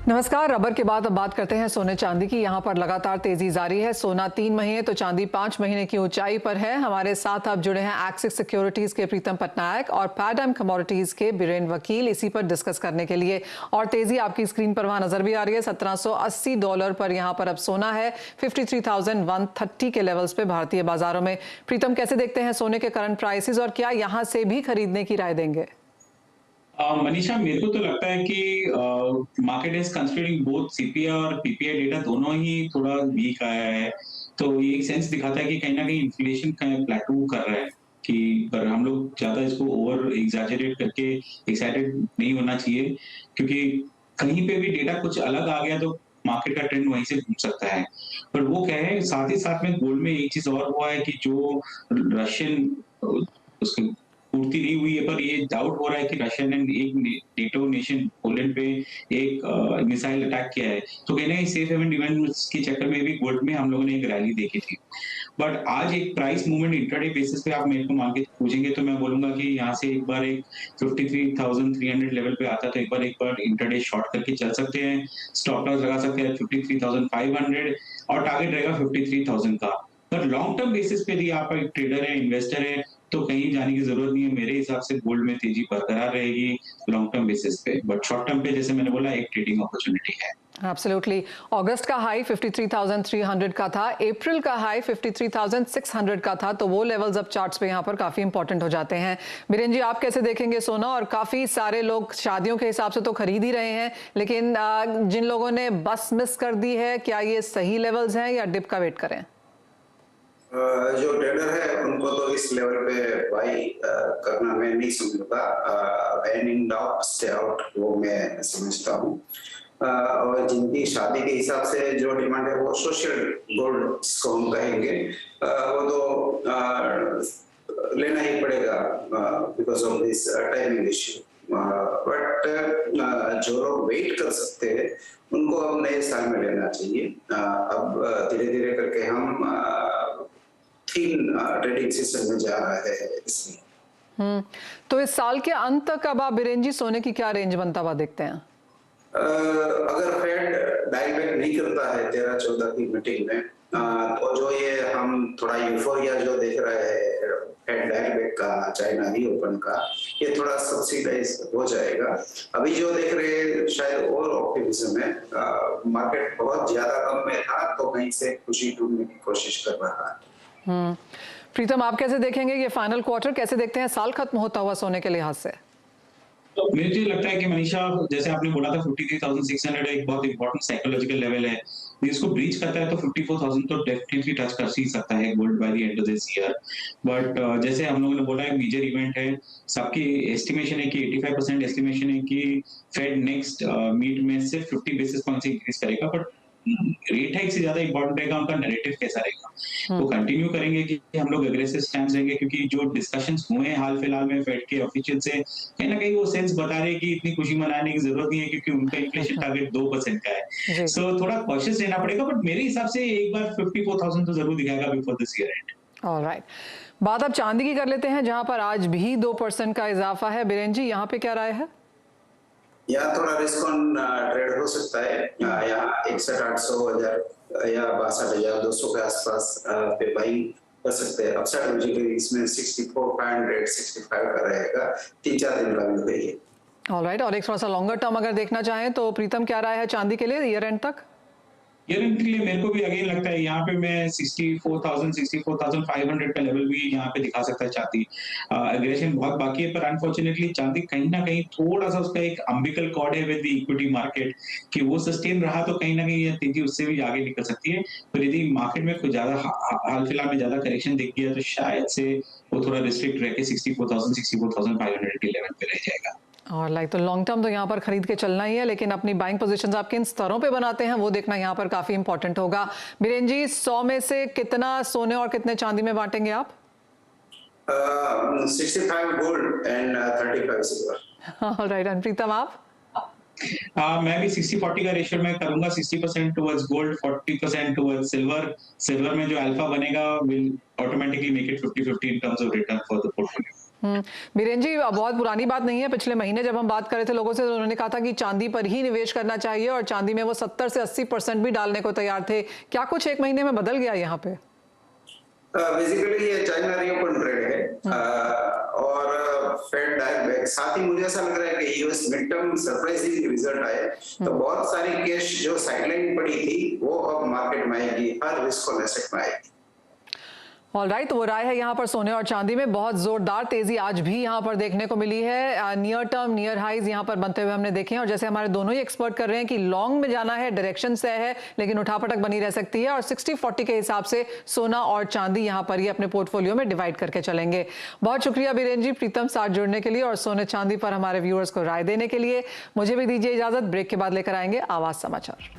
नमस्कार। रबर के बाद अब बात करते हैं सोने चांदी की। यहाँ पर लगातार तेजी जारी है। सोना 3 महीने तो चांदी 5 महीने की ऊंचाई पर है। हमारे साथ अब जुड़े हैं एक्सिस सिक्योरिटीज के प्रीतम पटनायक और पैराडाइम कमोडिटीज के बीरेन वकील, इसी पर डिस्कस करने के लिए। और तेजी आपकी स्क्रीन पर वहां नजर भी आ रही है। $1780 पर यहाँ पर अब सोना है, 53,130 के लेवल्स पे भारतीय बाजारों में। प्रीतम, कैसे देखते हैं सोने के करंट प्राइसेस और क्या यहाँ से भी खरीदने की राय देंगे? मनीषा, मेरे को तो लगता है कि market is considering both CPI और पीपीआई डेटा दोनों ही थोड़ा वीक आया है। तो ये एक सेंस दिखाता है कि कहीं ना कहीं इन्फ्लेशन का प्लेटू कर रहा है कि पर हम लोग ज्यादा इसको ओवर एग्जैजरेट करके एक्साइटेड नहीं होना चाहिए, क्योंकि कहीं पे भी डेटा कुछ अलग आ गया तो मार्केट का ट्रेंड वहीं से घूम सकता है। पर वो क्या है, साथ ही साथ में गोल्ड में एक चीज और हुआ है कि जो रशियन उसकी पूर्ति नहीं हुई है, पर ये डाउट हो रहा है कि रशिया ने एक नेटो नेशन पोलैंड पे एक मिसाइल अटैक किया है। तो कहीं ना कहीं सेफ हेवन इवेंट्स के चक्कर में भी गोल्ड में हम लोगों ने एक रैली देखी थी। बट आज एक प्राइस मूवमेंट इंट्राडे बेसिस पे आप मेरे को मान के पूछेंगे तो मैं बोलूंगा कि यहाँ से एक बार एक 53,300 लेवल पे आता तो एक बार इंट्राडे शॉर्ट करके चल सकते हैं। स्टॉप लॉस लगा सकते हैं 53,500 और टारगेट रहेगा 53,000 का। पर लॉन्ग टर्म बेसिस पे यदि आप एक ट्रेडर है, इन्वेस्टर है, तो कहीं जाने की जरूरत नहीं है। मेरे हिसाब से गोल्ड में तेजी बरकरार रहेगी लॉन्ग टर्म बेसिस पे, बट शॉर्ट टर्म पे जैसे मैंने बोला एक ट्रेडिंग अपॉर्चुनिटी है। एब्सोल्युटली। अगस्त का हाई 53,300 का था, अप्रैल का हाई 53,600 का था, तो वो लेवल्स अब चार्ट्स पे यहाँ पर काफी इंपॉर्टेंट हो जाते हैं। बीरेन जी, आप कैसे देखेंगे सोना? और काफी सारे लोग शादियों के हिसाब से तो खरीद ही रहे हैं, लेकिन जिन लोगों ने बस मिस कर दी है, क्या ये सही लेवल्स हैं या डिप का वेट करें? जो ट्रेडर है उनको तो इस लेवल पे बाई करना मैं नहीं समझता। When in doubt stay out, वो मैं समझता हूँ। और जिनकी शादी के हिसाब से जो डिमांड है वो सोशल गोल्ड जिसको हम कहेंगे, वो तो लेना ही पड़ेगा because of this timing issue. But जो लोग वेट कर सकते हैं उनको अब नए साल में लेना चाहिए। अब धीरे धीरे करके हम थीन ट्रेडिंग सिस्टम में जा रहा है इसमें। तो इस साल के अंत तक अब आप बीरेन जी सोने की क्या रेंज बनता हुआ देखते हैं? अगर फेड डायल बैक नहीं करता है 13-14 की मीटिंग में, तो जो ये हम थोड़ा यूफोरिया जो देख रहे हैं फेड डायल बैक का, चाइना रीओपन का, ये थोड़ा सब्सिडाइज हो जाएगा। अभी जो देख रहे हैं शायद और ऑप्टिमिज्म है। मार्केट बहुत ज्यादा कम में था तो कहीं से खुशी ढूंढने की कोशिश कर रहा है। प्रीतम, आप कैसे देखेंगे ये फाइनल क्वार्टर? कैसे देखते हैं साल खत्म होता हुआ सोने के लिहाज से? तो मुझे तो लगता है कि मनीषा, जैसे आपने बोला था 53,600 एक बहुत इंपॉर्टेंट साइकोलॉजिकल लेवल है। इसको ब्रीच करता है तो 54,000 तो डेफिनेटली टच कर ही सकता है gold by the end of this year. But जैसे हम लोगों ने बोला एक मेजर इवेंट है, सबकी एस्टिमेशन है कि 85% एस्टिमेशन है कि फेड नेक्स्ट मीट में सिर्फ 50 बेसिस पॉइंट से इंक्रीज करेगा। बट रेट हाइक से ज्यादा इंपॉर्टेंट रहेगा उनका नैरेटिव कैसा रहेगा। वो कंटिन्यू करेंगे कि हम लोग एग्रेसिव स्टैंड लेंगे, क्योंकि जो डिस्कशंस हुए हैं हाल फिलहाल में फेड के ऑफिशियल से, कहीं ना कहीं वो सेंस बता रहे हैं कि इतनी खुशी मनाने की जरूरत नहीं है, क्योंकि उनका इन्फ्लेशन टारगेट 2% का है। सो थोड़ा कॉशियस रहना पड़ेगा। बट मेरे हिसाब से एक बार 54,000 तो जरूर दिखाएगा before this year and. Alright, बात अब चांदी की कर लेते हैं, जहां पर आज भी 2% का इजाफा है। बीरेन जी, यहाँ पे क्या राय है? यहाँ थोड़ा रिस्क ऑन ट्रेड हो सकता है। यहाँ 61,800 या 62,200 के आसपास पे बाइंग कर सकते हैं। अपसाइड लॉजिकली इसमें 64,500 65 का रहेगा। 3-4 दिन का व्यू है ये। ऑलराइट, और एक थोड़ा सा लॉन्गर टर्म अगर देखना चाहें तो प्रीतम, क्या राय है चांदी के लिए ईयर एंड तक? ईयर एंड के लिए मेरे को भी अगेन लगता है यहाँ पे मैं 64,000 64,500 का लेवल भी यहाँ पे दिखा सकता है चांदी। एग्रेशन बहुत बाकी है, पर अनफॉर्चुनेटली चांदी कहीं ना कहीं थोड़ा सा उसका एक अम्बिकल कॉर्ड है विद द इक्विटी मार्केट, कि वो सस्टेन रहा तो कहीं ना कहीं ये तेजी उससे भी आगे निकल सकती है। पर यदि मार्केट में कुछ ज्यादा हाल फिलहाल में ज्यादा करेक्शन दिख गया तो शायद से वो थोड़ा रिस्ट्रिक्ट रह के 64,000 64,500 के लेवल पे रह जाएगा। और तो लॉन्ग टर्म तो यहाँ पर खरीद के चलना ही है, लेकिन अपनी बाइंग पोजीशंस आप किन स्तरों पे बनाते हैं वो देखना यहाँ पर काफी इंपॉर्टेंट होगा। बीरेन जी, 100 में से कितना सोने और कितने चांदी में बांटेंगे आप? 65 gold and 35 silver. Alright, and Pritam आप? मैं भी 60-40 का रेशियो में करूंगा। 60% towards gold, 40% towards silver. Silver में जो अल्फा बनेगा will automatically make it 50-50 in terms of return for the portfolio. Biren ji, बहुत पुरानी बात नहीं है। पिछले महीने जब हम बात कर रहे थे लोगों से, तो उन्होंने कहा था कि चांदी पर ही निवेश करना चाहिए और चांदी में वो 70 से 80% भी डालने को तैयार थे। क्या कुछ एक महीने में बदल गया यहाँ पे? बेसिकली ये चाइना रीओपन ट्रेड है और फेड डाइव बैक। साथ ही मुझे ऐसा लग रहा है कि US mid term surprising result आए तो बहुत सारी कैश जो साइडलाइन पड़ी थी वो अब मार्केट में आएगी, हर रिस्क को एसेट में आएगी। ऑलराइट, तो वो राय है यहाँ पर सोने और चांदी में। बहुत जोरदार तेजी आज भी यहाँ पर देखने को मिली है। नियर टर्म नियर हाइज यहाँ पर बनते हुए हमने देखे हैं और जैसे हमारे दोनों ही एक्सपर्ट कर रहे हैं कि लॉन्ग में जाना है, डायरेक्शन से है, लेकिन उठापटक बनी रह सकती है और 60-40 के हिसाब से सोना और चांदी यहाँ पर ही अपने पोर्टफोलियो में डिवाइड करके चलेंगे। बहुत शुक्रिया बीरेन जी, प्रीतम, साथ जुड़ने के लिए और सोने चांदी पर हमारे व्यूअर्स को राय देने के लिए। मुझे भी दीजिए इजाजत। ब्रेक के बाद लेकर आएंगे आवाज समाचार।